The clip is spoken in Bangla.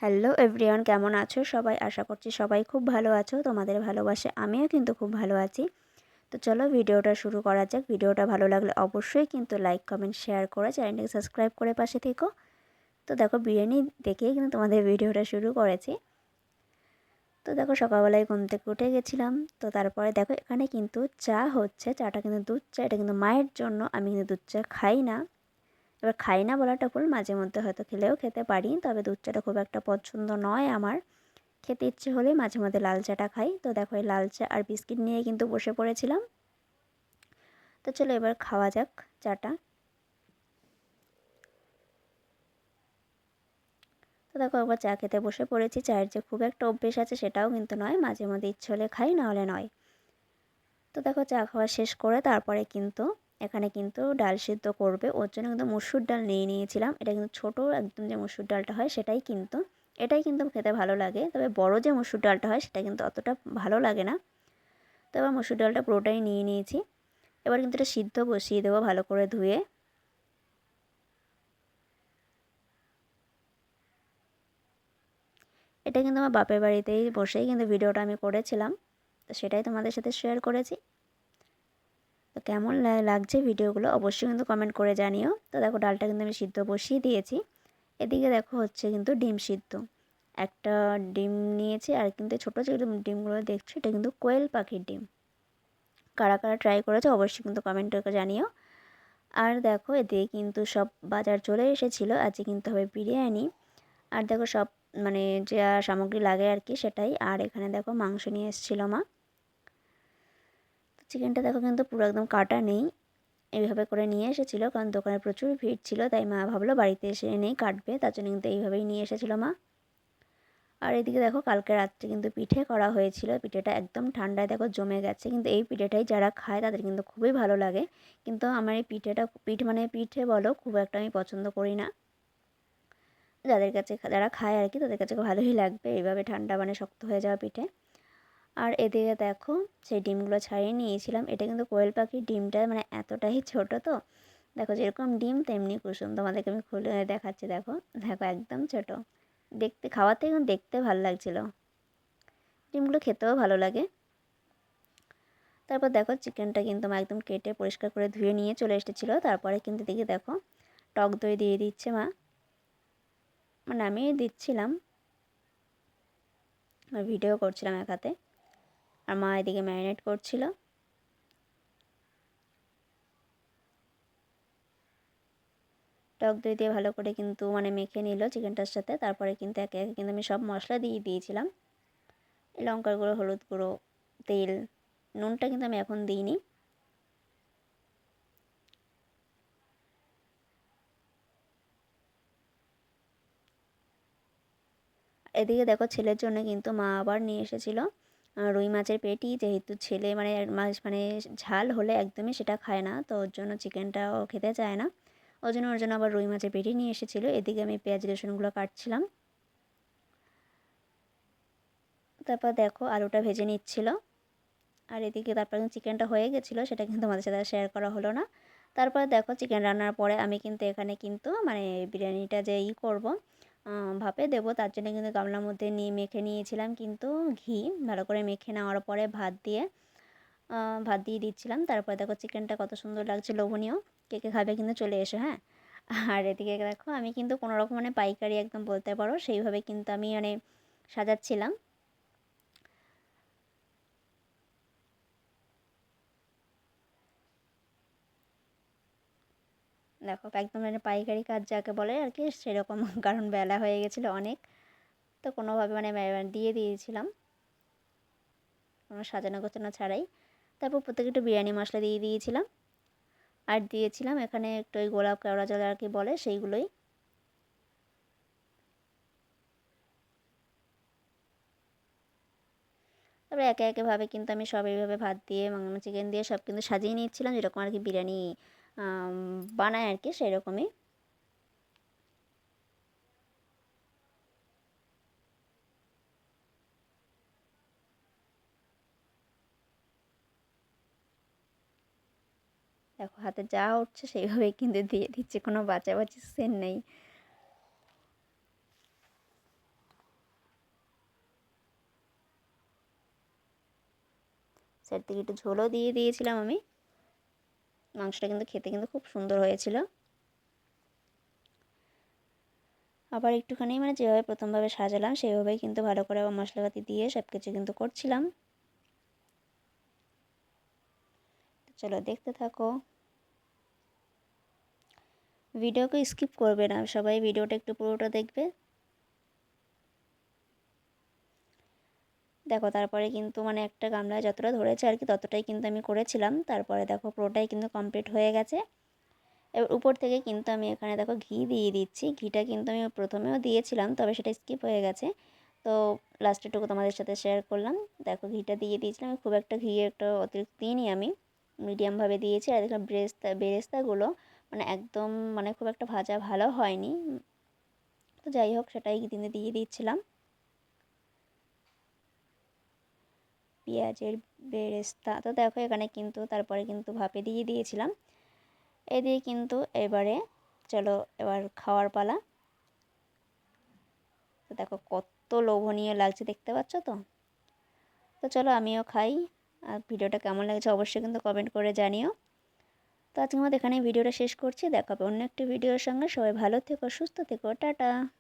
হ্যালো এভরিওয়ান, কেমন আছো সবাই? আশা করছি সবাই খুব ভালো আছো। তোমাদের ভালোবাসায় আমিও কিন্তু খুব ভালো আছি। তো চলো ভিডিওটা শুরু করা যাক। ভিডিওটা ভালো লাগলে অবশ্যই কিন্তু লাইক, কমেন্ট, শেয়ার করে চ্যানেলটাকে সাবস্ক্রাইব করে পাশে থেকো। তো দেখো, বিরিয়ানি দেখেই কিন্তু তোমাদের ভিডিওটা শুরু করেছি। তো দেখো, সকালবেলায় ঘুম থেকে উঠে গেছিলাম। তো তারপরে দেখো, এখানে কিন্তু চা হচ্ছে। চাটা কিন্তু দুধ চা, এটা কিন্তু মায়ের জন্য। আমি কিন্তু দুধ চা খাই না। এবার খাই না বলাটা ভুল, মাঝে মধ্যে হয়তো খেলেও খেতে পারি, তবে দুধ চাটা খুব একটা পছন্দ নয় আমার। খেতে ইচ্ছে হলে মাঝে মধ্যে লাল চাটা খাই। তো দেখো, এই লাল চা আর বিস্কিট নিয়ে কিন্তু বসে পড়েছিলাম। তো চলো এবার খাওয়া যাক চাটা। তো দেখো, একবার চা খেতে বসে পড়েছি। চায়ের যে খুব একটা অভ্যেস আছে সেটাও কিন্তু নয়, মাঝে মধ্যে ইচ্ছে হলে খাই, না হলে নয়। তো দেখো, চা খাওয়া শেষ করে তারপরে কিন্তু এখানে কিন্তু ডাল সিদ্ধ করবে, ওর জন্য কিন্তু মসুর ডাল নিয়ে নিয়েছিলাম। এটা কিন্তু ছোটো একদম যে মসুর ডালটা হয় এটাই কিন্তু খেতে ভালো লাগে, তবে বড় যে মসুর ডালটা হয় সেটা কিন্তু অতটা ভালো লাগে না। তো এবার মসুর ডালটা পুরোটাই নিয়ে নিয়েছি। এবার কিন্তু এটা সিদ্ধ বসিয়ে দেবো ভালো করে ধুয়ে। এটা কিন্তু আমার বাপের বাড়িতেই বসেই কিন্তু ভিডিওটা আমি করেছিলাম, তো সেটাই তোমাদের সাথে শেয়ার করেছি। তো কেমন লাগছে ভিডিওগুলো অবশ্যই কিন্তু কমেন্ট করে জানিও। তো দেখো, ডালটা কিন্তু আমি সিদ্ধ বসিয়ে দিয়েছি। এদিকে দেখো হচ্ছে কিন্তু ডিম সিদ্ধ। একটা ডিম নিয়েছি, আর কিন্তু ছোটো যে ডিমগুলো দেখছো এটা কিন্তু কোয়েল পাখির ডিম। কারা কারা ট্রাই করেছো অবশ্যই কিন্তু কমেন্ট করে জানিও। আর দেখো, এদিকে কিন্তু সব বাজার চলে এসেছিলো। আজকে কিন্তু হবে বিরিয়ানি। আর দেখো, সব মানে যা সামগ্রী লাগে আর কি সেটাই। আর এখানে দেখো, মাংস নিয়ে এসেছিলো মা। তো চিকেনটা দেখো কিন্তু পুরো একদম কাটা নেই, এইভাবে করে নিয়ে এসেছিলো, কারণ দোকানে প্রচুর ভিড় ছিল, তাই মা ভাবলো বাড়িতে এসে এনেই কাটবে, তার জন্য কিন্তু এইভাবেই নিয়ে এসেছিলো মা। আর এদিকে দেখো, কালকে রাত্রে কিন্তু পিঠে করা হয়েছিল। পিঠেটা একদম ঠান্ডায় দেখো জমে গেছে, কিন্তু এই পিঠেটাই যারা খায় তাদের কিন্তু খুবই ভালো লাগে। কিন্তু আমার এই পিঠে বলো, খুব একটা আমি পছন্দ করি না। যাদের কাছে যারা খায় আর কি তাদের কাছে ভালোই লাগবে এইভাবে ঠান্ডা শক্ত হয়ে যাওয়া পিঠে। আর এদিকে দেখো, সেই ডিমগুলো ছাড়িয়ে নিয়েছিলাম। এটা কিন্তু কোয়েল পাখির ডিমটা এতটাই ছোট। তো দেখো, যেরকম ডিম তেমনি কুসুম। তোমাদেরকে আমি খুলে দেখাচ্ছি। দেখো দেখো, একদম ছোট। দেখতে খাওয়াতে কিন্তু দেখতে ভালো লাগছিল। ডিমগুলো খেতেও ভালো লাগে। তারপর দেখো, চিকেনটা কিন্তু মা একদম কেটে পরিষ্কার করে ধুয়ে নিয়ে চলে এসেছিলো। তারপরে কিন্তু দিকে দেখো, টক দই দিয়ে দিচ্ছে মা। আমি দিচ্ছিলাম আর ভিডিও করছিলাম এক হাতে, আর মা এদিকে ম্যারিনেট করছিল। টক দই দিয়ে ভালো করে কিন্তু মেখে নিল চিকেনটার সাথে। তারপরে কিন্তু একে একে কিন্তু আমি সব মশলা দিয়ে দিয়েছিলাম। লঙ্কার গুঁড়ো, হলুদ গুঁড়ো, তেল, নুনটা কিন্তু আমি এখন দিইনি। এদিকে দেখো, ছেলের জন্য কিন্তু মা আবার নিয়ে এসেছিলো রুই মাছের পেটি, যেহেতু ছেলে মাছ ঝাল হলে একদমই সেটা খায় না, তো ওর জন্য চিকেনটা ও খেতে চায় না। ওর জন্য আবার রুই মাছের পেটি নিয়ে এসেছিলো। এদিকে আমি পেঁয়াজ রসুনগুলো কাটছিলাম। তারপর দেখো, আলুটা ভেজে নিচ্ছিল। আর এদিকে তারপর চিকেনটা হয়ে গেছিলো, সেটা কিন্তু আমাদের সাথে শেয়ার করা হলো না। তারপর দেখো, চিকেন রান্নার পরে আমি কিন্তু এখানে কিন্তু বিরিয়ানিটা যে করবো, ভাপে দেবো, তার জন্য কিন্তু গামলার মধ্যে মেখে নিয়েছিলাম কিন্তু ঘি। ভালো করে মেখে নেওয়ার পরে ভাত দিয়ে দিচ্ছিলাম। তারপর দেখো, চিকেনটা কত সুন্দর লাগছে, লোভনীয়। কে কে খাবে কিন্তু চলে এসো, হ্যাঁ। আর এদিকে দেখো, আমি কিন্তু কোনো রকম পাইকারি একদম বলতে পারো সেইভাবে কিন্তু আমি সাজাচ্ছিলাম। দেখো, একদম পাইকারি কাজ যাকে বলে আর কি সেরকম। কারণ বেলা হয়ে গেছিলো অনেক। তো কোনোভাবে দিয়ে দিয়েছিলাম, কোনো সাজানো গোছানো ছাড়াই। তারপর প্রত্যেকে একটু বিরিয়ানি মশলা দিয়ে দিয়েছিলাম। আর দিয়েছিলাম এখানে একটু ওই গোলাপ কেওড়া জল আর কি বলে সেইগুলোই। তারপরে একে একেভাবে কিন্তু আমি সব এইভাবে ভাত দিয়ে চিকেন দিয়ে সব কিন্তু সাজিয়ে নিচ্ছিলাম, যেরকম আর কি বিরিয়ানি বানায় আর কি সেরকমই। দেখো, হাতে যা উঠছে সেইভাবেই কিন্তু দিয়ে দিচ্ছে, কোনো বাঁচাবাচি সেন নেই। সাইড থেকে একটু ঝোলও দিয়ে দিয়েছিলাম আমি। মাংসটা কিন্তু খেতে কিন্তু খুব সুন্দর হয়েছিল। আবার একটুখানি মানে যেভাবে প্রথমভাবে সাজালাম সেইভাবেই কিন্তু ভালো করে আবার মশলাপাতি দিয়ে সব কিছু কিন্তু করছিলাম। চলো দেখতে থাকো, ভিডিওকে স্কিপ করবে না, সবাই ভিডিওটা একটু পুরোটা দেখবে। দেখো তারপরে কিন্তু মানে একটা গামলায় যতটা ধরেছে আর কি ততটাই কিন্তু আমি করেছিলাম। তারপরে দেখো পুরোটাই কিন্তু কমপ্লিট হয়ে গেছে। এবার উপর থেকে কিন্তু আমি এখানে দেখো ঘি দিয়ে দিচ্ছি। ঘিটা কিন্তু আমি প্রথমেও দিয়েছিলাম, তবে সেটা স্কিপ হয়ে গেছে, তো লাস্টেরটুকু তোমাদের সাথে শেয়ার করলাম। দেখো ঘিটা দিয়ে দিয়েছিলাম, খুব একটা ঘি একটা অতিরিক্ত দিইনি আমি, মিডিয়ামভাবে দিয়েছি। আর দেখলাম বেরেস্তাগুলো মানে একদম মানে খুব একটা ভাজা ভালো হয়নি, তো যাই হোক সেটাই দিয়ে দিচ্ছিলাম। পেঁয়াজের বেরেস্তা তো দেখো এখানে কিন্তু তারপরে কিন্তু ভাপে দিয়ে দিয়েছিলাম। দিয়ে কিন্তু এবারে চলো এবার খাওয়ার পালা। তো দেখো কত লোভনীয় লাগছে, দেখতে পাচ্ছ তো। তো চলো আমিও খাই। আর ভিডিওটা কেমন লাগছে অবশ্যই কিন্তু কমেন্ট করে জানিও। তো আজকের মতো এখানেই ভিডিওটা শেষ করছি। দেখা হবে অন্য একটি ভিডিওর সঙ্গে। সবাই ভালো থেকো, সুস্থ থেকো, টাটা।